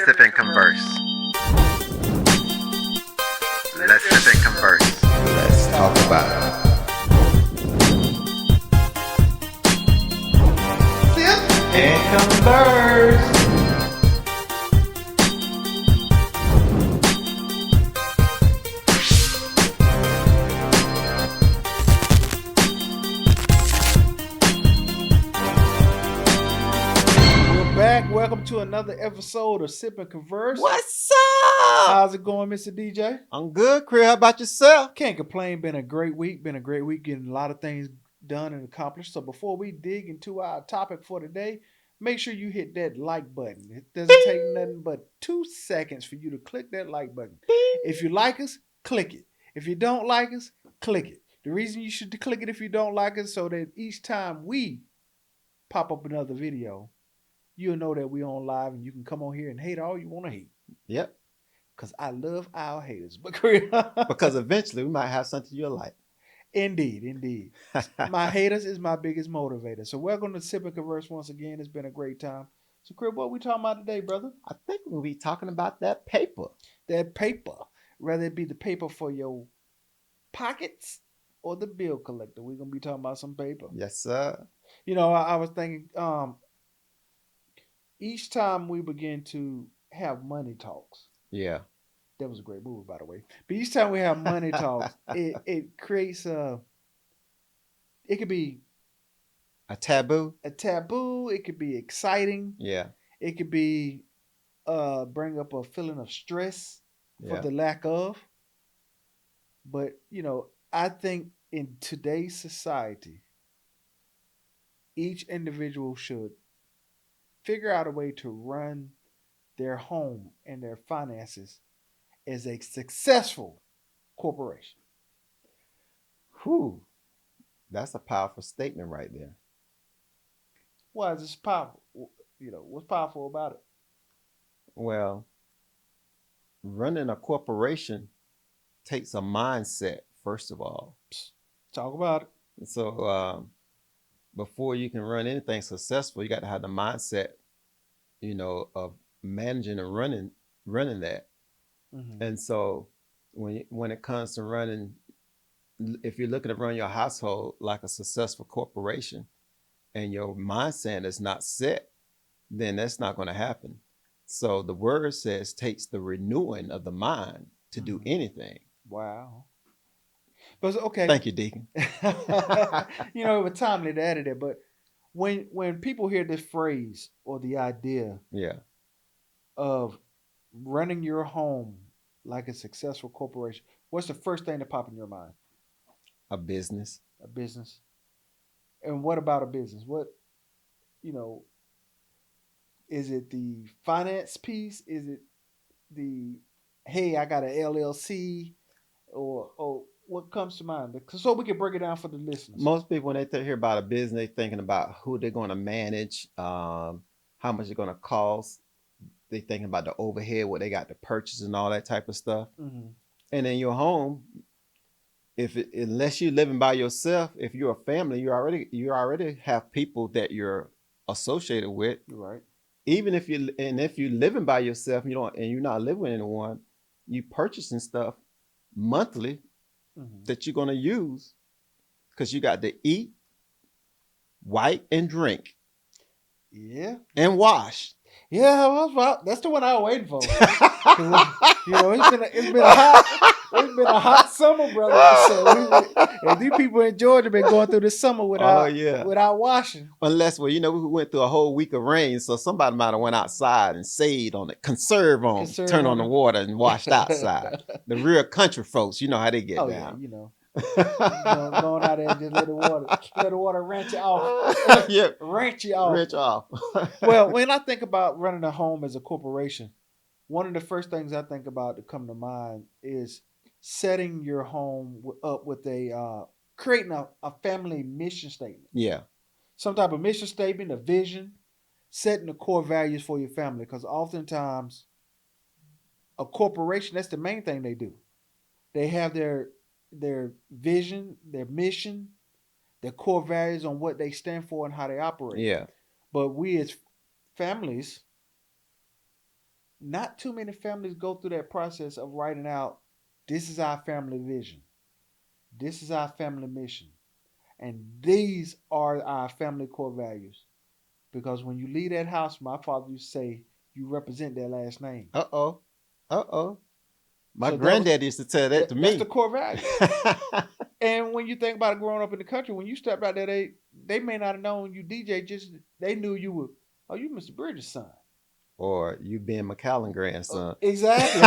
sip and converse. Let's sip and converse. Let's talk about it. Sip and converse. Welcome to another episode of Sip and Converse. What's up? How's it going, Mr. DJ? I'm good, Chris. How about yourself? Can't complain. Been a great week. Getting a lot of things done and accomplished. So before we dig into our topic for today, make sure you hit that like button. It doesn't take nothing but 2 seconds for you to click that like button. If you like us, click it. If you don't like us, click it. The reason you should click it if you don't like us, so that each time we pop up another video, you'll know that we're on live and you can come on here and hate all you want to hate. Yep. Because I love our haters. Because eventually we might have something you'll like. Indeed. My haters is my biggest motivator. So welcome to Sip and Converse once again. It's been a great time. So, Chris, what we talking about today, brother? I think we'll be talking about that paper. That paper. Whether it be the paper for your pockets or the bill collector. We're going to be talking about some paper. Yes, sir. You know, I was thinking, each time we begin to have money talks. Yeah. That was a great movie, by the way. But each time we have money talks, it creates it could be a taboo. It could be exciting. Yeah. It could be bring up a feeling of stress for the lack of. But, you know, I think in today's society, each individual should figure out a way to run their home and their finances as a successful corporation. Whew. That's a powerful statement right there. Why is this powerful? You know, what's powerful about it? Well, running a corporation takes a mindset, first of all. Talk about it. So before you can run anything successful, you got to have the mindset, you know, of managing and running that. Mm-hmm. And so when it comes to running, if you're looking to run your household like a successful corporation and your mindset is not set, then that's not going to happen. So the word says takes the renewing of the mind to do anything. Wow. But okay. Thank you, Deacon. You know, it was timely to add it, but when people hear this phrase or the idea of running your home like a successful corporation, what's the first thing that pop in your mind? A business. A business. And what about a business? What, you know, is it the finance piece? Is it the, hey, I got an LLC? Or what comes to mind? So we can break it down for the listeners. Most people, when they hear about a business, they're thinking about who they're going to manage, how much it's going to cost. They're thinking about the overhead, what they got to purchase and all that type of stuff. Mm-hmm. And in your home, unless you're living by yourself, if you're a family, you already have people that you're associated with. Right. Even if you're living by yourself, and you're not living with anyone, you purchasing stuff monthly that you're going to use because you got to eat, wipe, and drink. Yeah. And wash. Yeah, that's the one I was waiting for. You know, it's been a hot summer, brother. So and these people in Georgia been going through the summer without washing. Unless, we went through a whole week of rain, so somebody might have went outside and saved on it, turn on the water and washed outside. The real country folks, you know how they get down. Yeah, you know. Going out there and just let the water wrench you off. Yep. Wrench you off. Well, when I think about running a home as a corporation, one of the first things I think about to come to mind is setting your home up with creating a family mission statement. Yeah. Some type of mission statement, a vision, setting the core values for your family. Because oftentimes, a corporation, that's the main thing they do. They have their vision, their mission, their core values on what they stand for and how they operate. Yeah. But we as families not too many families go through that process of writing out, this is our family vision, this is our family mission, and these are our family core values. Because when you leave that house, my father used to say, you represent that last name. Uh-oh. Uh-oh. My So that, granddad used to tell that to that's the me. core values. And when you think about it, growing up in the country, when you stepped out there, they may not have known you DJ. Just they knew you were, oh, you Mr. Bridges' son. Or you being McCallum grandson. Exactly.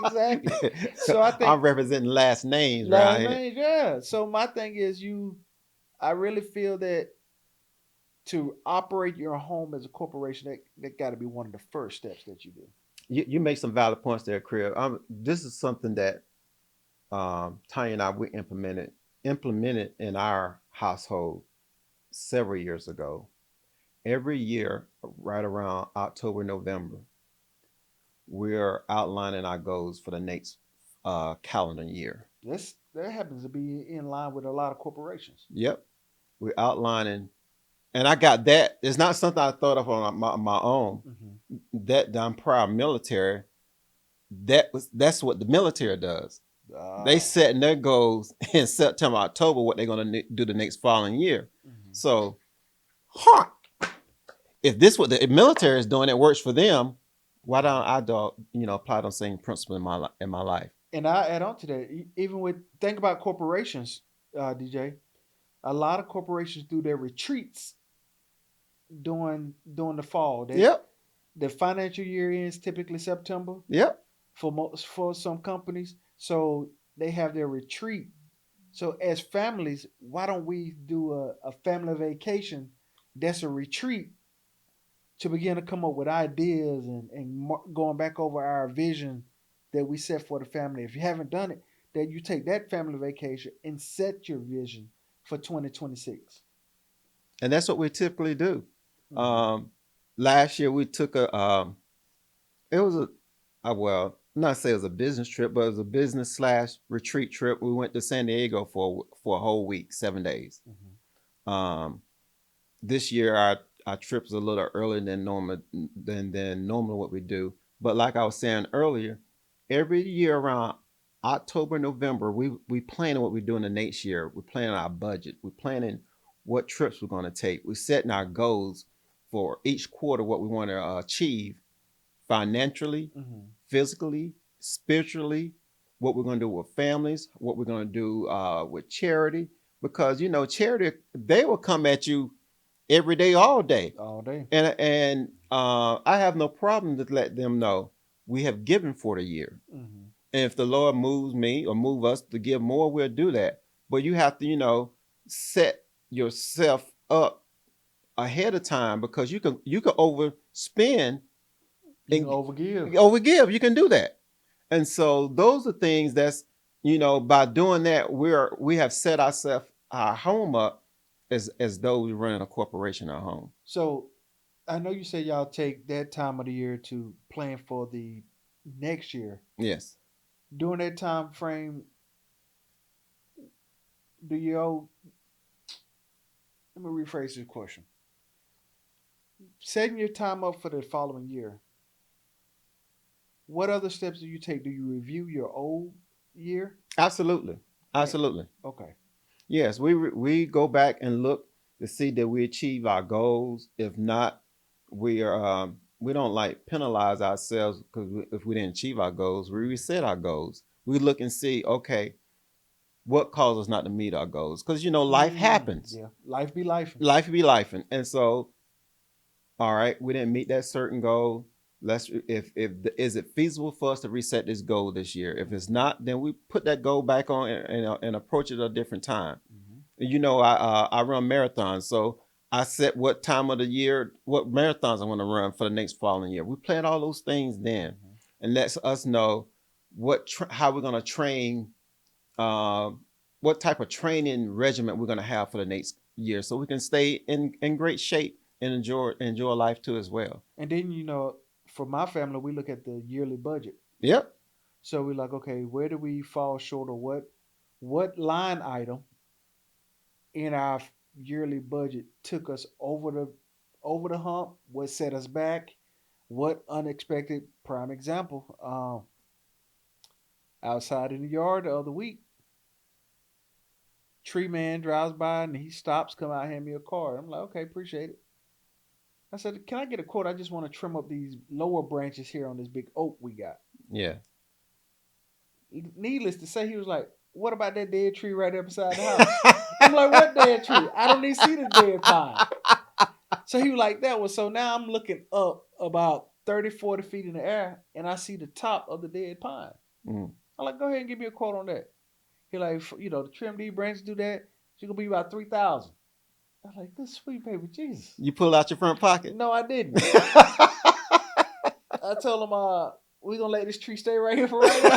Exactly. So I think I'm representing last names last around here. name, yeah. So my thing is, I really feel that to operate your home as a corporation, that got to be one of the first steps that you do. You make some valid points there, Crib. This is something that Tanya and I we implemented in our household several years ago. Every year, right around October, November, we're outlining our goals for the next calendar year. That happens to be in line with a lot of corporations. Yep, we're outlining, and I got that. It's not something I thought of on my own. Mm-hmm. That I'm proud military. That's what the military does. They setting their goals in September, October, what they're gonna do the next following year. Mm-hmm. So, huh, if this what the military is doing, it works for them. Why don't I do apply those same principle in my life? And I add on to that, even with think about corporations, DJ. A lot of corporations do their retreats during the fall. Yep, The financial year ends typically September yep. for some companies, so they have their retreat. So as families, why don't we do a family vacation that's a retreat to begin to come up with ideas and going back over our vision that we set for the family. If you haven't done it, then you take that family vacation and set your vision for 2026. And that's what we typically do. Mm-hmm. Last year we took it was well, not say it was a business trip, but it was a business slash retreat trip. We went to San Diego for a whole week, 7 days. Mm-hmm. Um, this year our trip is a little earlier than normal what we do. But like I was saying earlier, every year around October, November, we planning what we're doing the next year. We're planning our budget. We're planning what trips we're going to take. We're setting our goals for each quarter, what we want to achieve financially, Mm-hmm. physically, spiritually, what we're going to do with families, what we're going to do with charity. Because charity, they will come at you every day, all day, All day. and I have no problem to let them know we have given for the year. Mm-hmm. And if the Lord moves me or move us to give more, we'll do that. But you have to, set yourself up ahead of time because you can overspend You and can overgive. overgive. You can do that. And so those are things that's by doing that we have set our home up as though we're running a corporation at home. So I know you said y'all take that time of the year to plan for the next year. Yes. During that time frame, do you? Let me rephrase this question. Setting your time up for the following year, what other steps do you take? Do you review your old year? Absolutely. Absolutely. Okay. Yes, we go back and look to see that we achieve our goals. If not, we don't like penalize ourselves because if we didn't achieve our goals, we reset our goals. We look and see, okay, what caused us not to meet our goals? Because life happens. Yeah, life be life. Life be life, and so all right, we didn't meet that certain goal. Let's if is it feasible for us to reset this goal this year? If it's not, then we put that goal back on and approach it at a different time. Mm-hmm. I run marathons, so I set what time of the year, what marathons I want to run for the next following year. We plan all those things then, Mm-hmm. and lets us know how we're going to train, uh, what type of training regimen we're going to have for the next year, so we can stay in great shape and enjoy life too as well. And then for my family, we look at the yearly budget. Yep. So we're like, okay, where do we fall short, or what line item in our yearly budget took us over the hump? What set us back? What unexpected prime example? Outside in the yard the other week, tree man drives by and he stops, come out, hand me a card. I'm like, okay, appreciate it. I said, can I get a quote? I just want to trim up these lower branches here on this big oak we got. Yeah. Needless to say, he was like, what about that dead tree right there beside the house? I'm like, what dead tree? I don't even see the dead pine. So he was like, that was so now I'm looking up about 30, 40 feet in the air and I see the top of the dead pine. Mm. I'm like, go ahead and give me a quote on that. He like, to trim these branches, do that, it's gonna be about 3,000. I was like, good sweet baby Jesus. You pull out your front pocket? No, I didn't. I told him, we gonna let this tree stay right here for right now.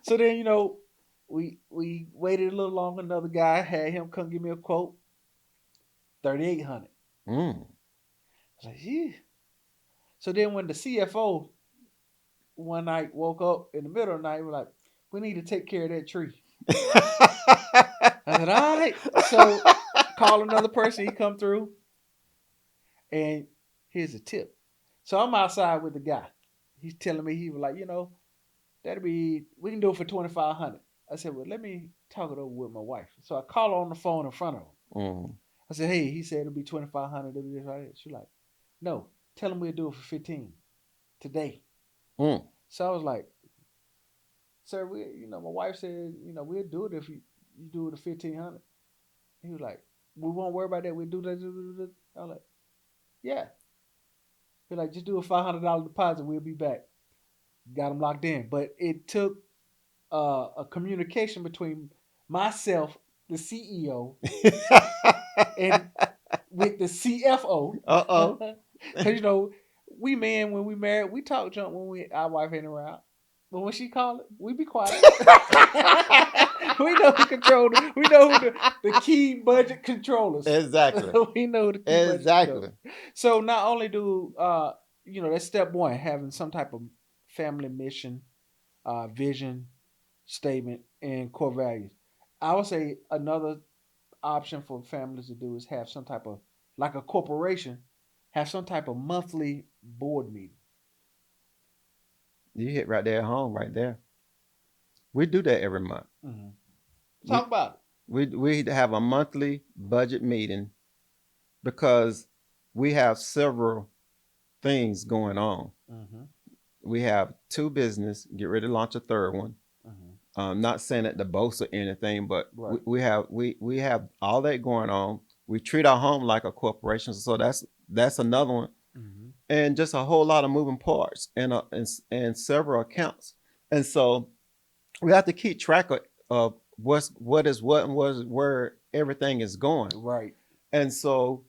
So then, we waited a little longer. Another guy had him come give me a quote, $3,800. I was like, yeah. So then when the CFO one night woke up in the middle of the night, we're like, we need to take care of that tree. I said, all right. So call another person. He come through. And here's a tip. So I'm outside with the guy. He's telling me, he was like, we can do it for $2,500. I said, well, let me talk it over with my wife. So I call her on the phone in front of him. I said, hey, he said it'll be $2,500. It'll be this right here. She's like, no, tell him we'll do it for $15 today. So I was like, sir, my wife said, we'll do it if you do it at $1,500. He was like, we won't worry about that. We'll do that. I was like, yeah. He's like, just do a $500 deposit. We'll be back. Got him locked in. But it took a communication between myself, the CEO, and with the CFO. Because, we men, when we married, we talk junk when our wife ain't around. But when she call it, we be quiet. We know who control it. We know who the key budget controllers. Exactly. We know the key budget Exactly. controllers. So not only do that's step one, having some type of family mission, vision, statement, and core values. I would say another option for families to do is have some type of, like a corporation, have some type of monthly board meeting. You hit right there at home, right there. We do that every month. Mm-hmm. Talk about it. We have a monthly budget meeting because we have several things going on. Mm-hmm. We have 2 business, get ready to launch a 3rd one. Mm-hmm. Not saying it to boast or anything, but right. we have all that going on. We treat our home like a corporation, so that's another one. Mm-hmm. And just a whole lot of moving parts and several accounts. And so we have to keep track of what is what and where everything is going. Right. And so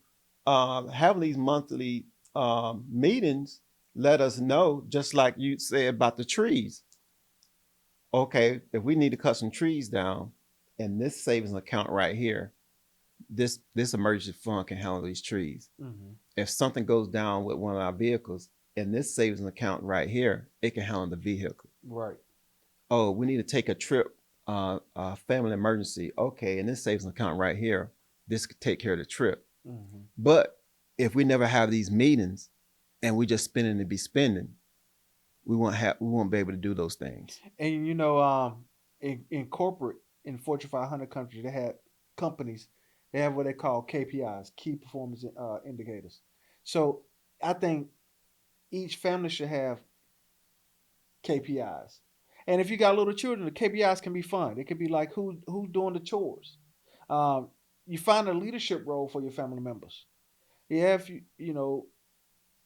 having these monthly meetings let us know, just like you said about the trees. Okay, if we need to cut some trees down, and this savings account right here, this emergency fund can handle these trees. Mm-hmm. If something goes down with one of our vehicles, in this savings account right here, it can handle the vehicle. Right. Oh, we need to take a trip, family emergency. Okay, in this savings account right here, this could take care of the trip. Mm-hmm. But if we never have these meetings and we just spending to be spending, we won't be able to do those things. And in corporate, in Fortune 500 countries, they have companies. They have what they call KPIs, key performance indicators. So I think each family should have KPIs. And if you got little children, the KPIs can be fun. It could be like who's doing the chores. You find a leadership role for your family members. Yeah, if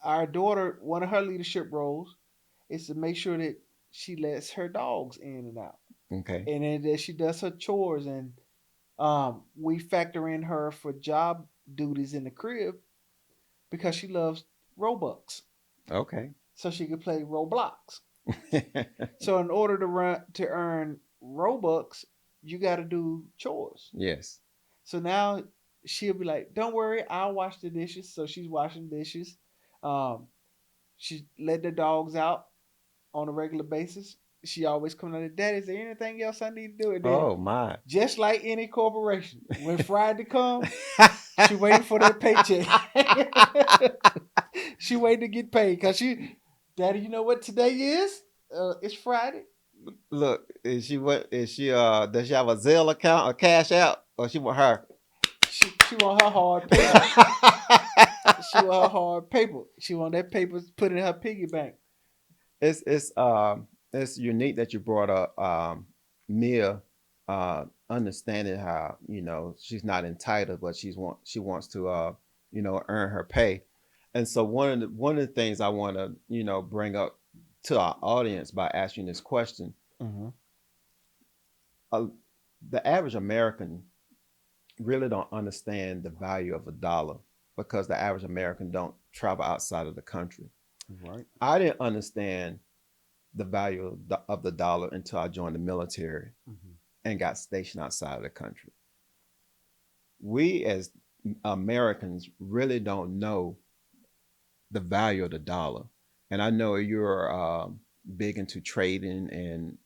our daughter, one of her leadership roles is to make sure that she lets her dogs in and out. Okay. And then that she does her chores, and we factor in her for job duties in the crib because she loves Robux. Okay. So she can play Roblox. So in order to earn Robux, you got to do chores. Yes. So now she'll be like, "Don't worry, I'll wash the dishes." So she's washing dishes. She let the dogs out on a regular basis. She always comes out, "Dad, is there anything else I need to do?" And then, oh my! Just like any corporation, when Friday comes, she waiting for that paycheck. She waiting to get paid because Daddy, you know what today is? It's Friday. Look, is she what? Is she? Does she have a Zelle account or Cash Out, or she want her? She want her hard paper. She want her hard paper. She want that paper put in her piggy bank. It's unique that you brought up Mia understanding how she's not entitled, but she wants to earn her pay. And so one of the things I want to bring up to our audience by asking this question: Mm-hmm. uh, the average American really don't understand the value of a dollar because the average American don't travel outside of the country. Right. I didn't understand the value of the dollar until I joined the military Mm-hmm. and got stationed outside of the country. We as Americans really don't know the value of the dollar. And I know you're big into trading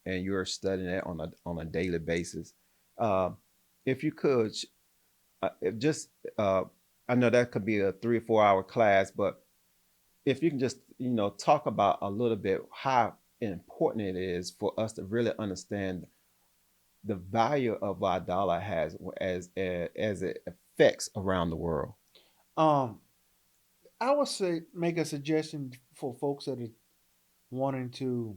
and you're studying it on a daily basis. Uh, if you could, if just I know that could be a 3 or 4 hour class, but if you can just talk about a little bit how important it is for us to really understand the value of our dollar has as it affects around the world. Um, I would say make a suggestion for folks that are wanting to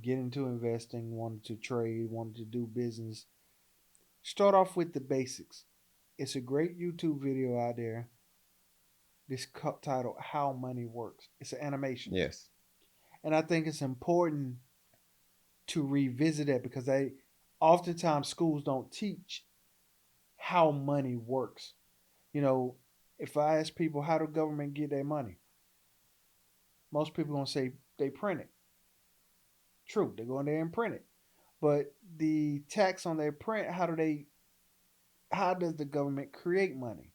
get into investing, wanting to trade, wanting to do business. Start off with the basics. It's a great YouTube video out there. This titled "How Money Works." It's an animation, Yes. and I think it's important to revisit it because they oftentimes schools don't teach how money works. You know, if I ask people how do government get their money, most people gonna say they print it. True, they go in there and print it. But the tax on their print, how does the government create money?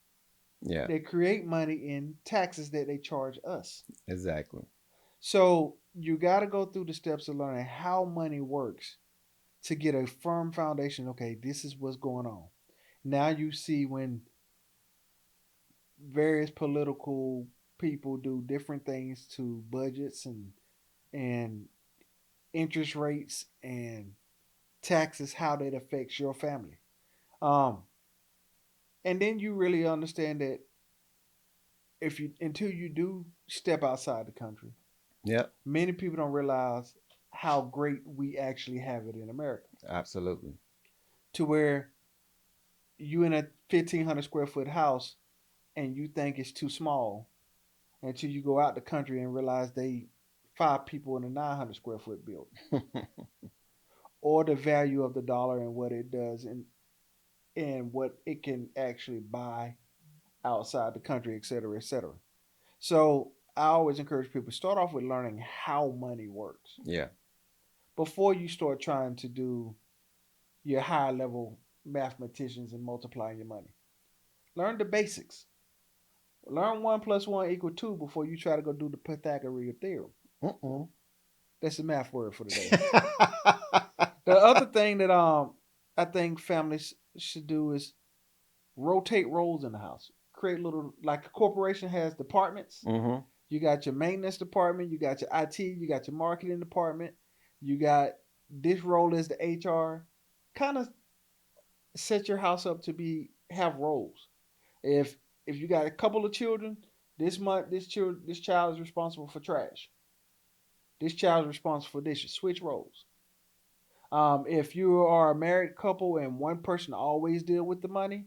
Yeah. They create money in taxes that they charge us. Exactly. So you gotta go through the steps of learning how money works to get a firm foundation. Okay, this is what's going on. Now you see when various political people do different things to budgets and interest rates and taxes, how that affects your family. Um, and then you really understand that if you until you do step outside the country, Yep. many people don't realize how great we actually have it in America. Absolutely. To where you in a 1,500 square foot house and you think it's too small until you go out the country and realize they 5 people in a 900 square foot building, or the value of the dollar and what it does and what it can actually buy outside the country, et cetera, et cetera. So I always encourage people to start off with learning how money works Yeah. before you start trying to do your high level mathematicians and multiplying your money. Learn the basics. Learn 1 plus 1 equal 2 before you try to go do the Pythagorean theorem. Uh-uh. That's the math word for today. The other thing that I think families should do is rotate roles in the house. Create little, like a corporation has departments. Mm-hmm. You got your maintenance department, you got your IT, you got your marketing department, you got this role as the HR. Kind of set your house up to be have roles. If if you got a couple of children, this month this child is responsible for trash. This child is responsible for dishes. Switch roles. If you are a married couple and one person always deal with the money,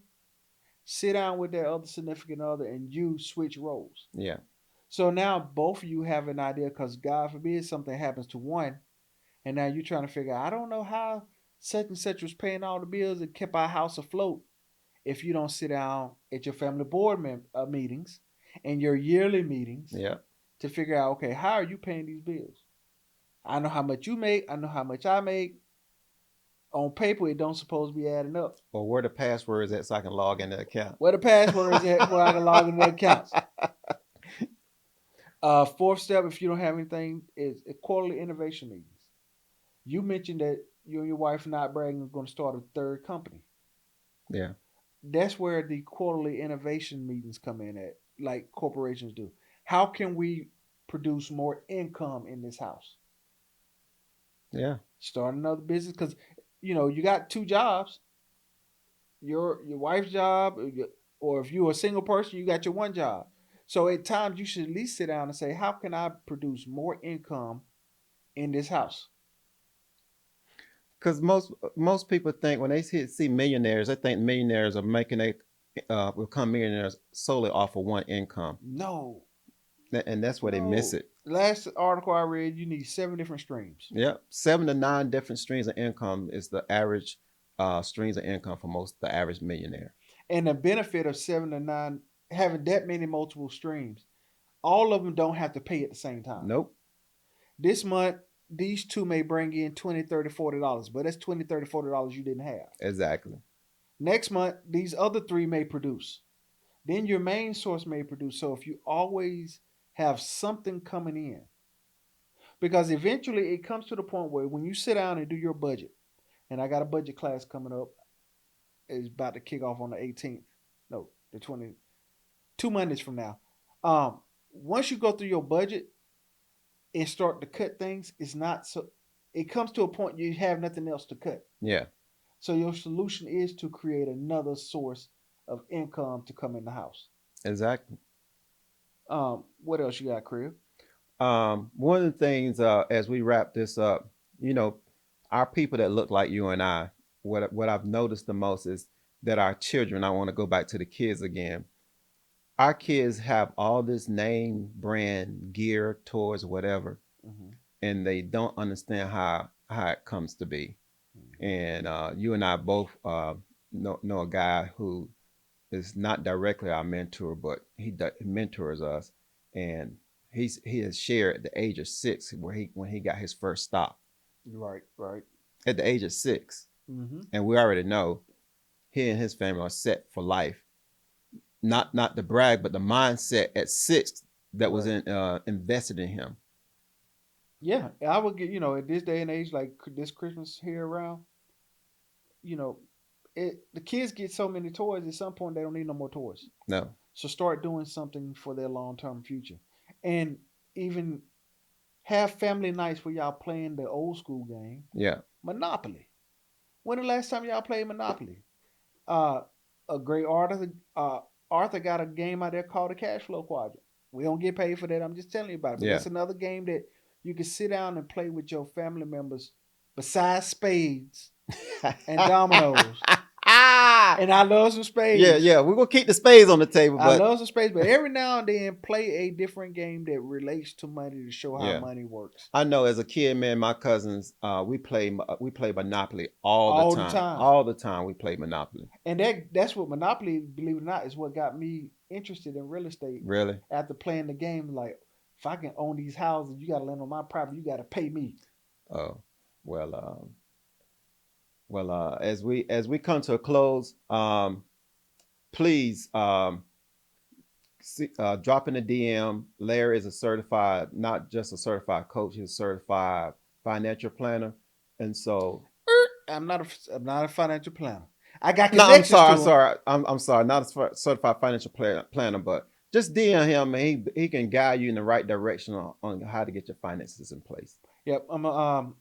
sit down with that other significant other and you switch roles. Yeah. So now both of you have an idea because God forbid something happens to one, and now you're trying to figure out, I don't know how such and such was paying all the bills and kept our house afloat. If you don't sit down at your family board meetings and your yearly meetings Yeah. to figure out, okay, how are you paying these bills? I know how much you make. I know how much I make. On paper, it don't supposed to be adding up. Or where the password is at so I can log in the account. Where the password is at, where I can log into the accounts. Fourth step, if you don't have anything, is quarterly innovation meetings. You mentioned that you and your wife, not bragging, are going to start a third company. Yeah. That's where the quarterly innovation meetings come in at, like corporations do. How can we produce more income in this house? Yeah. Start another business because you got two jobs. Your wife's job, or if you're a single person, you got your one job. So at times you should at least sit down and say, how can I produce more income in this house? Because most people think when they see millionaires, they think millionaires are making become millionaires solely off of one income, No, and that's where they miss no. it. Last article I read, you need 7 different streams. Yep, 7 to 9 different streams of income is the average streams of income for the average millionaire. And the benefit of 7 to 9, having that many multiple streams, all of them don't have to pay at the same time. Nope. This month, these two may bring in $20, $30, $40, but that's $20, $30, $40 you didn't have. Exactly. Next month, these other 3 may produce. Then your main source may produce. So if you always have something coming in, because eventually it comes to the point where when you sit down and do your budget, and I got a budget class coming up, it's about to kick off on the 18th. No, the 20th. 2 Mondays from now. Once you go through your budget and start to cut things, it comes to a point you have nothing else to cut. Yeah. So your solution is to create another source of income to come in the house. Exactly. What else you got, Crib? One of the things as we wrap this up, our people that look like you and I, what I've noticed the most is that our children, I want to go back to the kids again. Our kids have all this name brand gear, toys, whatever, and they don't understand how it comes to be. And you and I both know a guy who is not directly our mentor, but he mentors us, and he has shared at the age of 6 when he got his first stop. Right. At the age of 6, and we already know he and his family are set for life. Not to brag, but the mindset at 6 that was invested in him. Yeah, I would get, at this day and age, like this Christmas here around, the kids get so many toys, at some point they don't need no more toys. No. So start doing something for their long-term future. And even have family nights where y'all playing the old school game. Yeah. Monopoly. When the last time y'all played Monopoly? A great Arthur got a game out there called the Cash Flow Quadrant. We don't get paid for that. I'm just telling you about it. But it's another game that you can sit down and play with your family members besides spades and dominoes. And I love some spades. Yeah. We're going to keep the spades on the table. I love some spades. But every now and then, play a different game that relates to money to show how money works. I know as a kid, man, my cousins, we play Monopoly all the time. All the time we play Monopoly. And that's what Monopoly, believe it or not, is what got me interested in real estate. Really? After playing the game, like, if I can own these houses, you got to land on my property. You got to pay me. Oh, well, as we come to a close, please drop in the DM. Larry is not just a certified coach, he's a certified financial planner, and so I'm not a financial planner. I got connections. No, I'm sorry, not a certified financial planner, but just DM him, and he can guide you in the right direction on how to get your finances in place. Yep, I'm a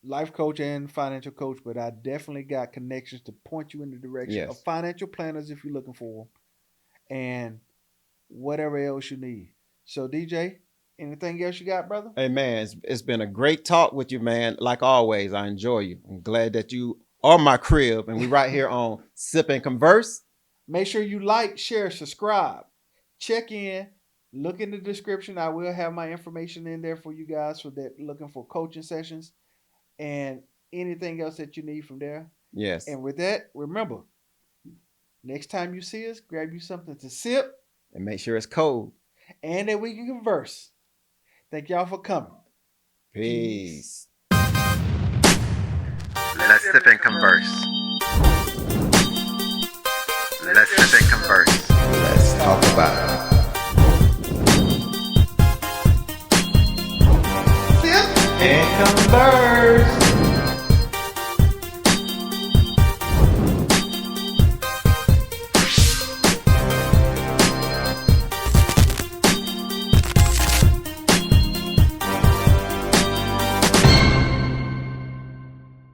life coach and financial coach, but I definitely got connections to point you in the direction of financial planners if you're looking for them, and whatever else you need. So DJ, anything else you got, brother? Hey man, it's been a great talk with you, man. Like always, I enjoy you. I'm glad that you are my crib, and we right here on Sip and Converse. Make sure you like, share, subscribe, check in. Look in the description. I will have my information in there for you guys for that looking for coaching sessions and anything else that you need from there. Yes. And with that, remember, next time you see us, grab you something to sip. And make sure it's cold. And that we can converse. Thank y'all for coming. Peace. Let's sip and converse. Let's sip and converse. Let's talk about it. Sip and converse.